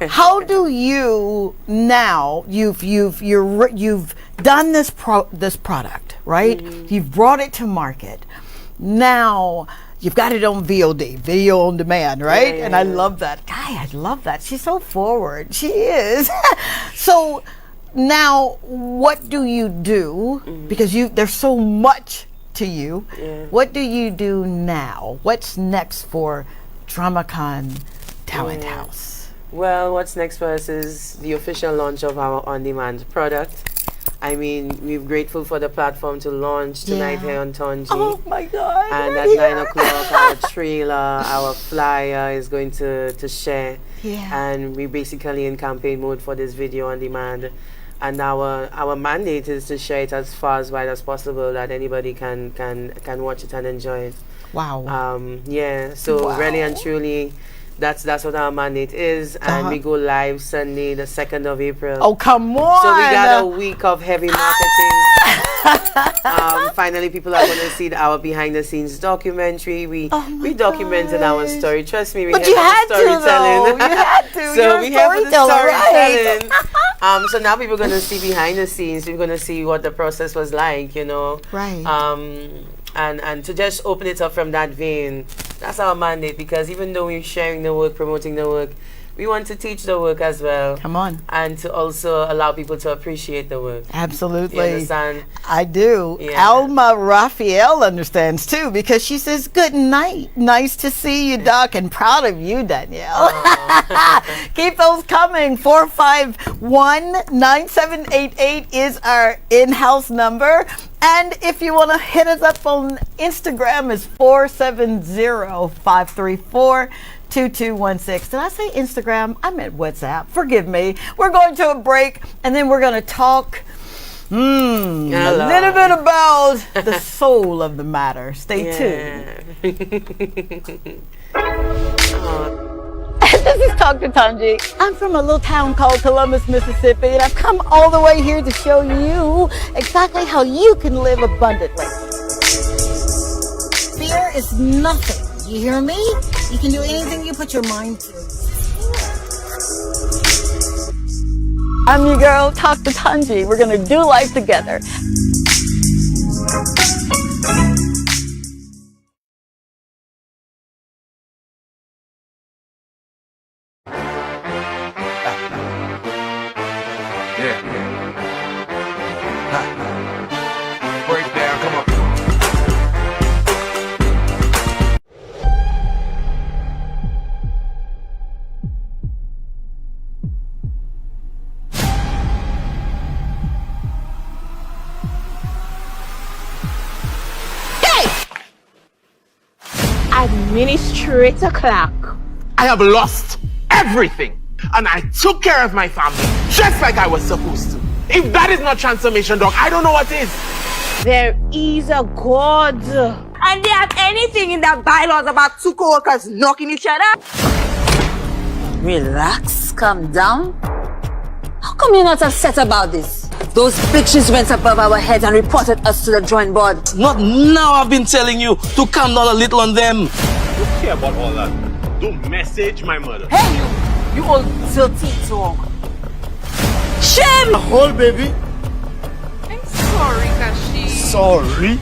How do you now? You've done this product, right? You've brought it to market. Now you've got it on VOD, video on demand, right? And I love that. I love that. She's so forward. She is. So now, what do you do? Because there's so much to you. What do you do now? What's next for DramaCon Talent House? Well, what's next for us is the official launch of our on-demand product. I mean, we're grateful for the platform to launch tonight here on Tongie. Oh my God. And we're at here. 9 o'clock, our trailer, our flyer is going to share. Yeah. And we're basically in campaign mode for this video on demand. And our mandate is to share it as far as wide as possible that anybody can watch it and enjoy it. Wow. Yeah, so Wow. really and truly, that's what our mandate is. And we go live Sunday, the 2nd of April. Oh, come on. So we got a week of heavy marketing. Finally, people are going to see our behind-the-scenes documentary. We documented our story. Trust me, we But had you the had to, storytelling. though. You had to. So You're a we have the storyteller, right? storytelling. So now people are going to see behind the scenes. We're going to see what the process was like, you know. Right. And to just open it up from that vein, that's our mandate, because even though we're sharing the work, promoting the work, we want to teach the work as well. Come on. And to also allow people to appreciate the work. Absolutely. You understand? I do. Yeah. Alma Raphael understands too, because she says, good night. Nice to see you, Doc, and proud of you, Danielle. Keep those coming. 451-9788 is our in-house number. And if you want to hit us up on Instagram, is 470-534-2216. Did I say Instagram? I meant WhatsApp. Forgive me. We're going to a break, and then we're going to talk a little bit about the soul of the matter. Stay tuned. This is Talk To Tongie. I'm from a little town called Columbus, Mississippi, and I've come all the way here to show you exactly how you can live abundantly. Fear is nothing. You hear me? You can do anything you put your mind to. I'm your girl, Talk To Tongie. We're going to do life together. Breakdown, come on. Administrator Clark. I have lost everything, and I took care of my family just like I was supposed to. If that is not transformation, Doc, I don't know what is. There is a God. And they have anything in the bylaws about two co-workers knocking each other? Relax, calm down. How come you're not upset about this? Those bitches went above our heads and reported us to the drawing board. Not now. I've been telling you to calm down a little on them. Don't care about all that. Don't message my mother. Hey, you old dirty dog. Shame! Hold, baby. I'm sorry, Kashi. Sorry?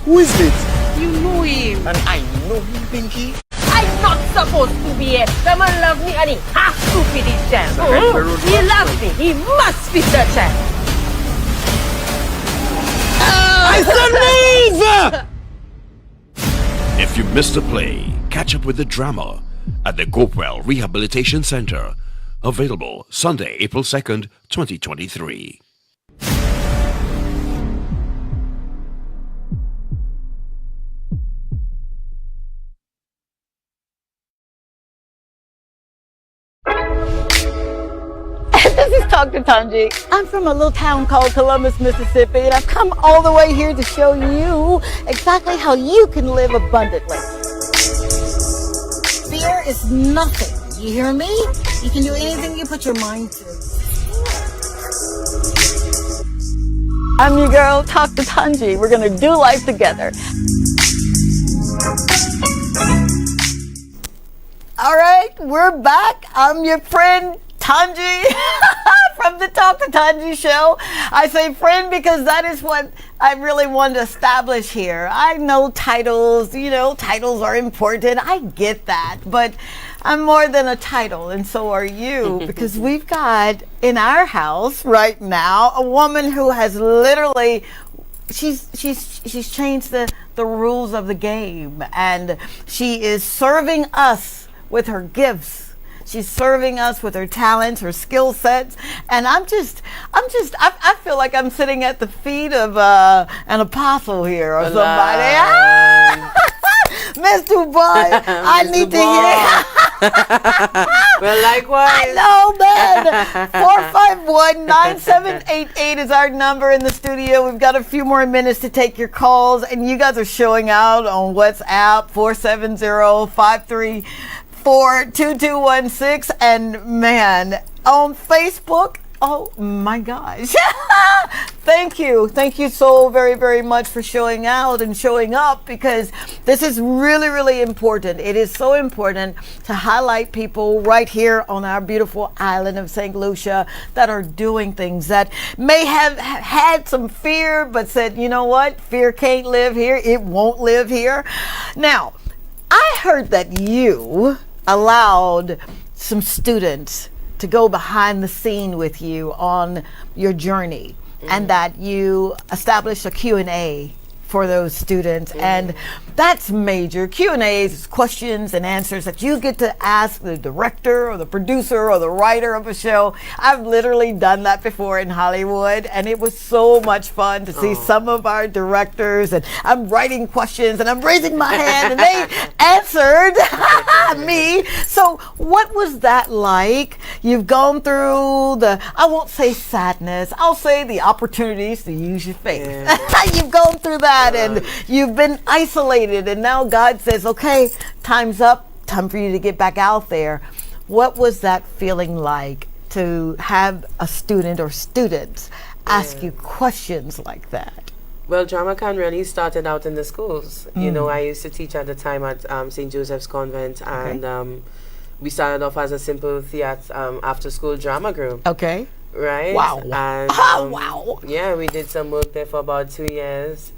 Who is it? You know him. And I know him, Pinky. I'm not supposed to be here. The man love me and he has to feed his child. He loves me. He must feed the child. I said move! If you missed a play, catch up with the drama at the Gopewell Rehabilitation Center. Available Sunday, April 2nd, 2023. This is Talk To Tongie. I'm from a little town called Columbus, Mississippi, and I've come all the way here to show you exactly how you can live abundantly. Fear is nothing. You hear me? You can do anything you put your mind to. I'm your girl, Talk To Tongie. We're going to do life together. All right, we're back. I'm your friend, Tongie, from the Talk To Tongie show. I say friend because that is what I really want to establish here. I know titles, titles are important. I get that, but I'm more than a title, and so are you, because we've got in our house right now a woman who has literally she's changed the rules of the game, and she is serving us with her gifts. She's serving us with her talents, her skill sets, and I feel like I'm sitting at the feet of an apostle here or somebody. Miss Dubai, I need to hear. Well, likewise. I know, man. 451-9788 is our number in the studio. We've got a few more minutes to take your calls, and you guys are showing out on WhatsApp 470-534-2216, and man, on Facebook. Oh my gosh. Thank you so very, very much for showing out and showing up, because this is really, really important. It is so important to highlight people right here on our beautiful island of St. Lucia that are doing things that may have had some fear, but said, you know what, fear can't live here, it won't live here. Now, I heard that you allowed some students to go behind the scene with you on your journey, and that you established a Q&A for those students, and that's major. Q&As is questions and answers that you get to ask the director or the producer or the writer of a show. I've literally done that before in Hollywood, and it was so much fun to see some of our directors, and I'm writing questions and I'm raising my hand and they answered me. So what was that like? You've gone through the, I won't say sadness, I'll say the opportunities to use your faith. You've gone through that, and you've been isolated, and now God says, okay, time's up, time for you to get back out there. What was that feeling like to have a student or students ask you questions like that? Well, DramaCon really started out in the schools. You know, I used to teach at the time at St. Joseph's Convent, and we started off as a simple theater after-school drama group. Okay. Right? Wow. And, wow. Yeah, we did some work there for about 2 years.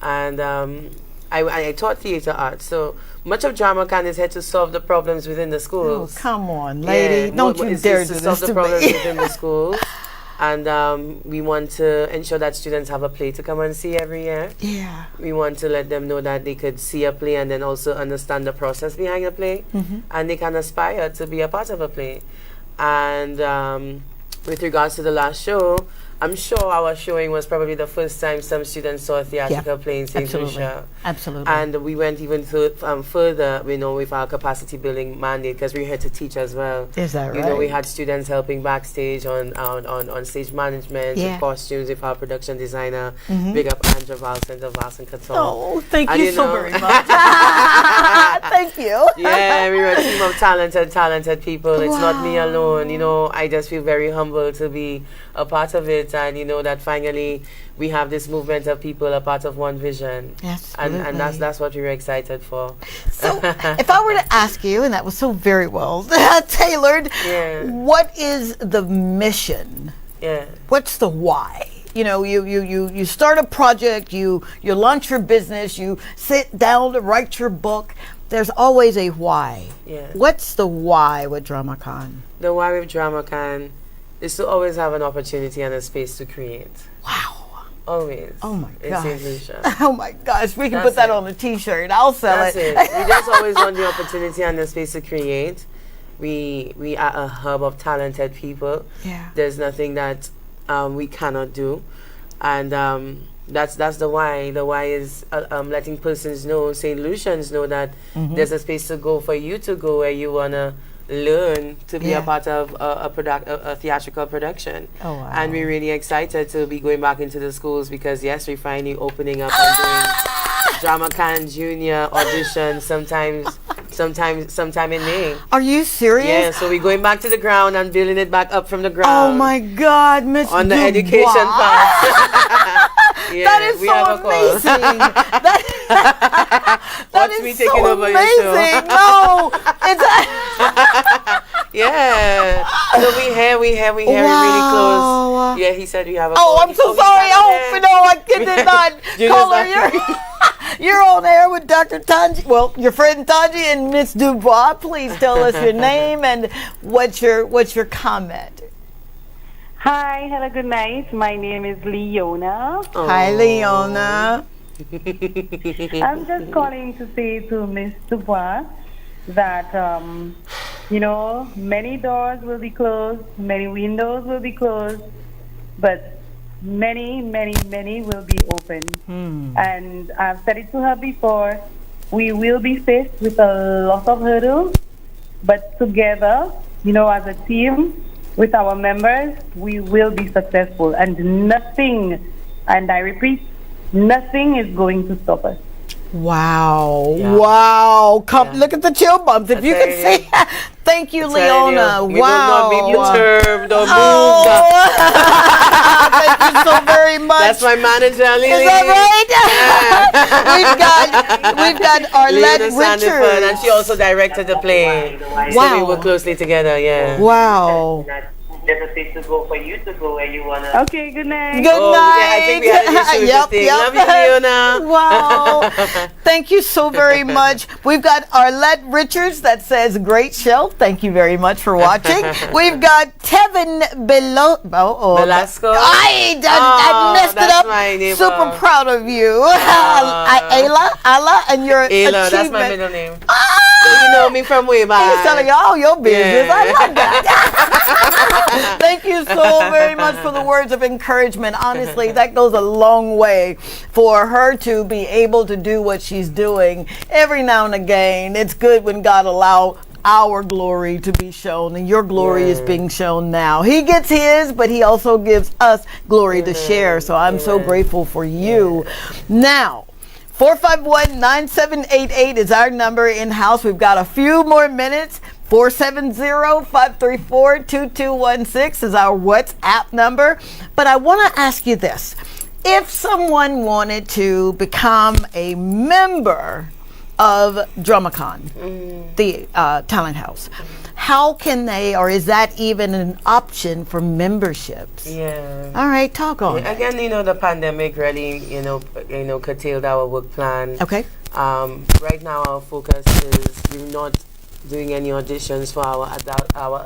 And I taught theater art, so much of DramaCon is here to solve the problems within the schools. Oh, come on, lady. Don't you dare do this solve the to problems me. within the schools. And we want to ensure that students have a play to come and see every year. Yeah. We want to let them know that they could see a play and then also understand the process behind a play. And they can aspire to be a part of a play. And with regards to the last show, I'm sure our showing was probably the first time some students saw a theatrical play in St. Lucia. Absolutely. And we went even further, you know, with our capacity building mandate, because we're here to teach as well. Is that right? You know, we had students helping backstage on stage management, with costumes, with our production designer. Big up Andra Valcent of Valcent Couture. Oh, thank And you so know, very much. Thank you. Yeah, we were a team of talented people. It's not me alone. You know, I just feel very humbled to be a part of it, and you know that finally we have this movement of people a part of one vision. Yes, and that's what we were excited for. So if I were to ask you, and that was so very well tailored, what is the mission? What's the why? You know, you start a project, you launch your business, you sit down to write your book. There's always a why. What's the why with DramaCon? The why with DramaCon is to always have an opportunity and a space to create. Wow. Always. Oh my in gosh. St. Lucia. Oh my gosh. We can put that on a t-shirt. I'll sell That's it. We just always want the opportunity and the space to create. We are a hub of talented people. Yeah. There's nothing that we cannot do. And that's the why. The why is letting persons know, St. Lucians know that there's a space to go for you to go where you want to learn to be a part of a theatrical production. Oh, wow. And we're really excited to be going back into the schools, because yes, we're finally opening up and doing DramaCon Junior audition sometime in May. Are you serious? Yeah, so we're going back to the ground and building it back up from the ground. Oh my God, Miss On the Dubois. education part. That is so amazing. That Watch is me so taking over your amazing. show. No, it's yeah. So we here, we're really close. Yeah, he said we have a Oh, I'm so sorry. Oh, no, I did not call her. You're on air with Dr. Tongie. Well, your friend Tongie and Miss Dubois. Please tell us your name and what's your comment. Hi, hello, good night. My name is Leona. Oh. Hi, Leona. I'm just calling to say to Miss Dubois that Many doors will be closed, many windows will be closed, but many, many, many will be open. And I've said it to her before, we will be faced with a lot of hurdles, but together, as a team, with our members, we will be successful. And nothing, and I repeat, nothing is going to stop us. Wow. Yeah. Wow. Look at the chill bumps. If you can see. Thank you, Leona. We wow. will not be perturbed or moved. Thank you so very much. That's my manager, Lily. Is that right? We've got Arlette Richards. And she also directed the play. Wow. So we work closely together, yeah. Wow. There's a place to go for you to go where you want to. Okay, good night. Good night. I think we had an issue with the thing. Love you, Leona. Wow. Thank you so very much. We've got Arlette Richards that says, great show. Thank you very much for watching. We've got Tevin Velasco. I messed it up. My neighbor. Super proud of you. Ayla, and your Ayla, achievement. that's my middle name. So you know me from way back. He's telling you all your business. Yeah. I love that. Thank you so very much for the words of encouragement. Honestly, that goes a long way for her to be able to do what she's doing every now and again. It's good when God allows our glory to be shown, and your glory is being shown now. He gets his, but he also gives us glory to share. So I'm so grateful for you. Now, 451-9788 is our number in-house. We've got a few more minutes. 470-534-2216 is our WhatsApp number. But I want to ask you this. If someone wanted to become a member of Dramacon, the talent house, how can they, or is that even an option for memberships? Yeah. All right, talk on. Again, the pandemic really, curtailed our work plan. Okay. Right now, our focus is we're not doing any auditions for our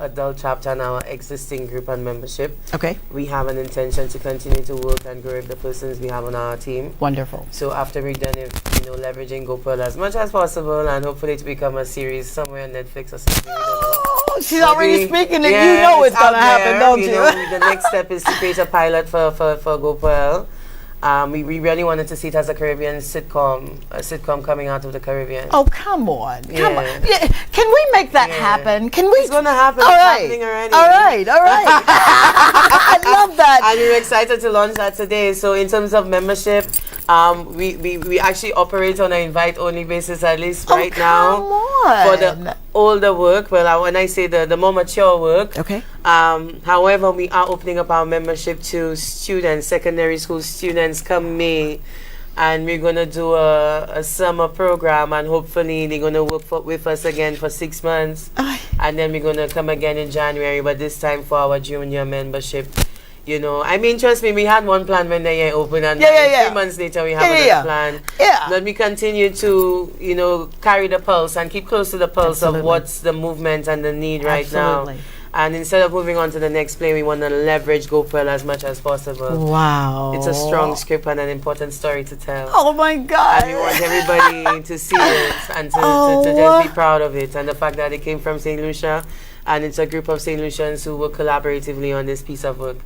adult chapter and our existing group and membership. Okay. We have an intention to continue to work and grow with the persons we have on our team. Wonderful. So after we're done, leveraging GoPearl as much as possible and hopefully to become a series somewhere on Netflix or something. Oh, she's already speaking it. You know it's going to happen, don't you? The next step is to create a pilot for GoPearl. We really wanted to see it as a Caribbean sitcom coming out of the Caribbean. Oh, come on. Come on. Yeah. Can we make that happen? Can we? It's going to happen. All it's right. happening already. All right. I love that. And we're excited to launch that today. So in terms of membership, we actually operate on an invite-only basis, at least right now. For the older work, when I say the more mature work. Okay. However, we are opening up our membership to students, secondary school students come May. And we're going to do a summer program, and hopefully they're going to work with us again for 6 months. And then we're going to come again in January, but this time for our junior membership. Trust me, we had one plan when the year opened, and 3 months later we have another plan. Yeah. But we continue to, carry the pulse and keep close to the pulse of what's the movement and the need right now. And instead of moving on to the next play, we want to leverage GoPearl as much as possible. Wow. It's a strong script and an important story to tell. Oh, my God. And we want everybody to see it and to just be proud of it. And the fact that it came from St. Lucia, and it's a group of St. Lucians who work collaboratively on this piece of work.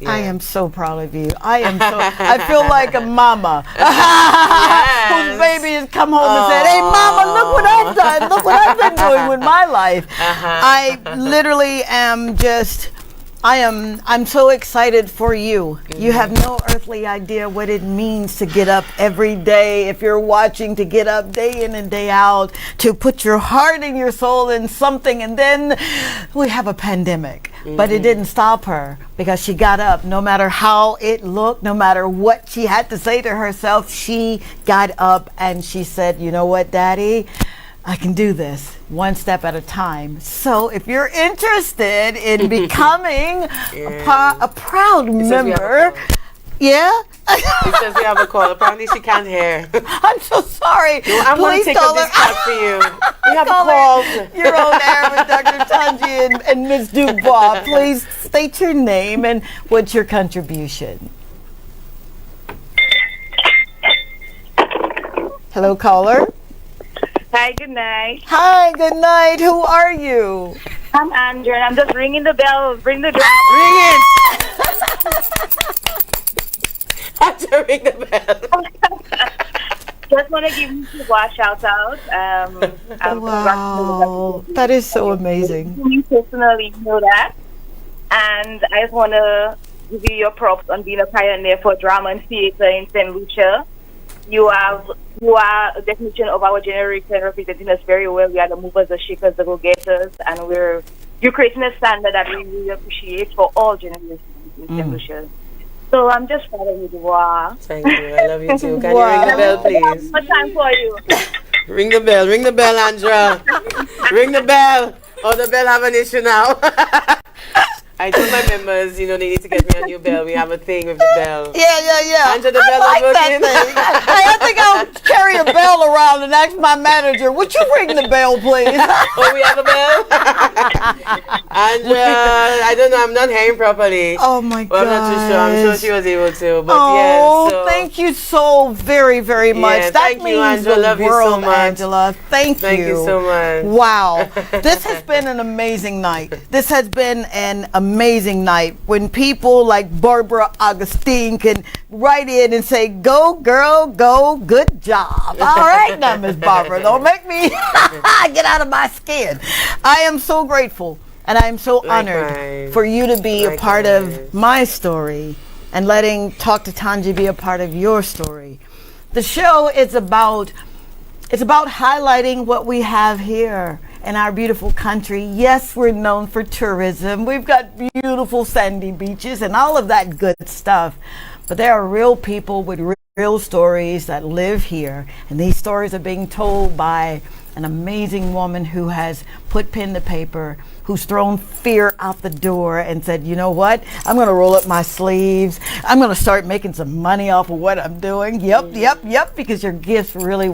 Yeah. I am so proud of you. I feel like a mama whose baby has come home and said, hey, mama, look what I've done. Look what I've been doing with my life. I literally am I'm so excited for you. You have no earthly idea what it means to get up every day. If you're watching, to get up day in and day out, to put your heart and your soul in something. And then we have a pandemic. But it didn't stop her, because she got up. No matter how it looked, no matter what she had to say to herself, she got up and she said, you know what, Daddy? I can do this one step at a time. So if you're interested in becoming a proud member, He says we have a call. Apparently she can't hear. I'm so sorry. No, I'm going to take up this call for you. We have a call. You're on air with Dr. Tongie and Ms. Dubois. Please state your name and what's your contribution. Hello, caller. Hi, good night. Hi, good night. Who are you? I'm Andrea, and I'm just ringing the bell. Ring the drum. Ring it. Andrea, ring the bell. Just want to give you a shout out. Wow, that is so amazing. You personally know that, and I just want to give you your props on being a pioneer for drama and theater in St. Lucia. You are a definition of our generation, representing us very well. We are the movers, the shakers, the go-getters, and you're creating a standard that we really appreciate for all generations in St. Lucia. So I'm just proud of you, Dubois. Thank you. I love you too. Can you ring the bell, please? What time for you? Ring the bell. Ring the bell, Andrea. Ring the bell. Oh, the bell have an issue now. I told my members, they need to get me a new bell. We have a thing with the bell. Yeah. Andrea, the bell I is like working. that thing. Hey, I think I'll carry a bell around and ask my manager, would you ring the bell, please? Oh, we have a bell? Andrea, I don't know. I'm not hearing properly. Oh, my God. Well, I'm not too sure. I'm sure she was able to. But Thank you so very, very much. Yeah, that thank means you, Angela. the Love you world, so much. Angela. Thank you so much. Wow. This has been an amazing night. This has been an amazing night when people like Barbara Augustine can write in and say, go, girl, go, good job. All right now, Miss Barbara. Don't make me get out of my skin. I am so grateful and I am so honored for you to be a part of my story and letting Talk to Tongie be a part of your story. The show is about highlighting what we have here in our beautiful country. Yes, we're known for tourism. We've got beautiful sandy beaches and all of that good stuff. But there are real people with real stories that live here. And these stories are being told by an amazing woman who has put pen to paper, who's thrown fear out the door and said, you know what? I'm going to roll up my sleeves. I'm going to start making some money off of what I'm doing. Yep. Because your gifts really,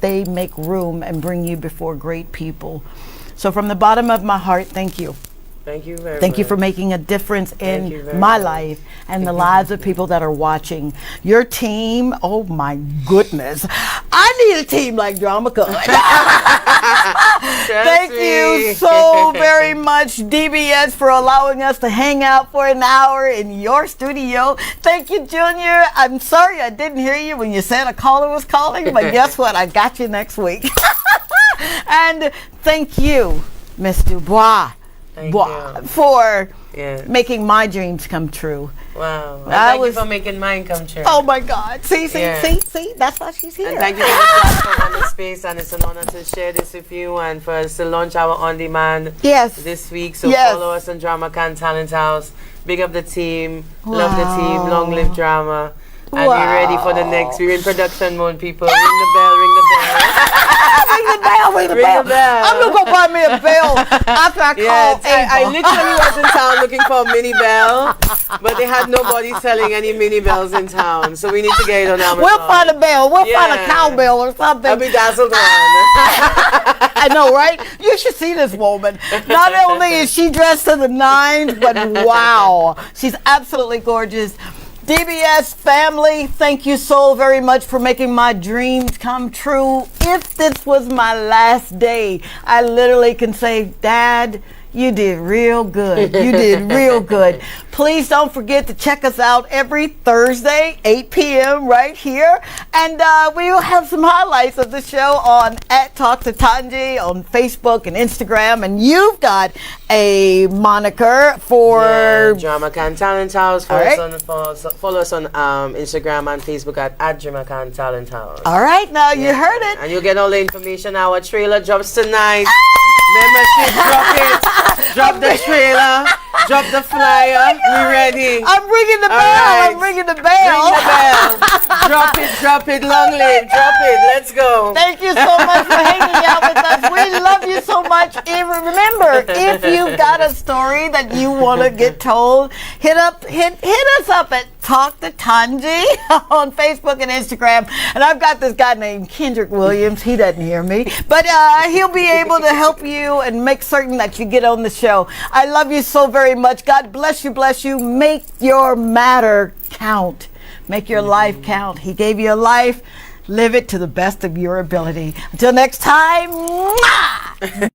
they make room and bring you before great people. So from the bottom of my heart, thank you. Thank you very much. Thank you for making a difference in my life and the lives of people that are watching. Your team, oh my goodness. I need a team like Drama Con. Thank you so very much, DBS, for allowing us to hang out for an hour in your studio. Thank you, Junior. I'm sorry I didn't hear you when you said a caller was calling, but guess what? I got you next week. And thank you, Miss Dubois. For making my dreams come true. Wow. Thank you for making mine come true. Oh my God. See, that's why she's here. And thank you for the platform and the space, and it's an honor to share this with you and for us to launch our on-demand this week. So follow us on Drama Can Talent House. Big up the team. Love the team. Long live drama. And be ready for the next. We're in production mode, people. Ring the bell, ring the bell. Ring the bell. I'm going to go buy me a bell after I call I literally was in town looking for a mini bell, but they had nobody selling any mini bells in town. So we need to get it on Amazon. We'll find a bell. We'll find a cowbell or something. I'll be dazzled on. I know, right? You should see this woman. Not only is she dressed to the nines, but wow. She's absolutely gorgeous. DBS family, thank you so very much for making my dreams come true. If this was my last day, I literally can say, Dad, you did real good. You did real good. Please don't forget to check us out every Thursday, 8 p.m. right here. And we will have some highlights of the show on @TalkToTongie on Facebook and Instagram. And you've got a moniker for Drama Can Talent House. Follow us on Instagram and Facebook at Drama Can Talent House. All right, now you heard it. And you'll get all the information. Our trailer drops tonight. Membership, drop it. Drop the trailer. Drop the flyer. We're ready. I'm ringing the bell. Right. I'm ringing the bell. Ring the bell. Drop it. Long live. Drop it. Let's go. Thank you so much for hanging out with us. We love you so much. Remember, if you've got a story that you want to get told, hit us up at Talk to Tongie on Facebook and Instagram. And I've got this guy named Kendrick Williams. He doesn't hear me, but he'll be able to help you and make certain that you get on the show. I love you so very much. God bless you, bless you. Make your matter count. Make your life count. He gave you a life. Live it to the best of your ability. Until next time, mwah!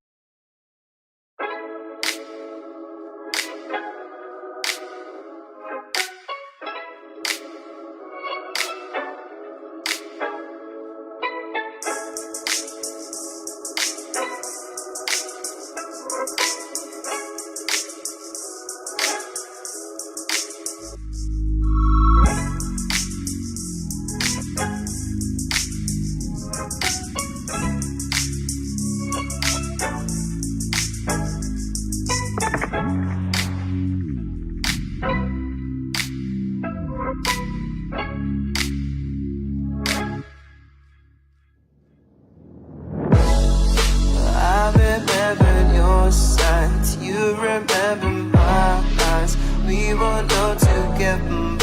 I remember your signs, you remember my eyes. We were known together.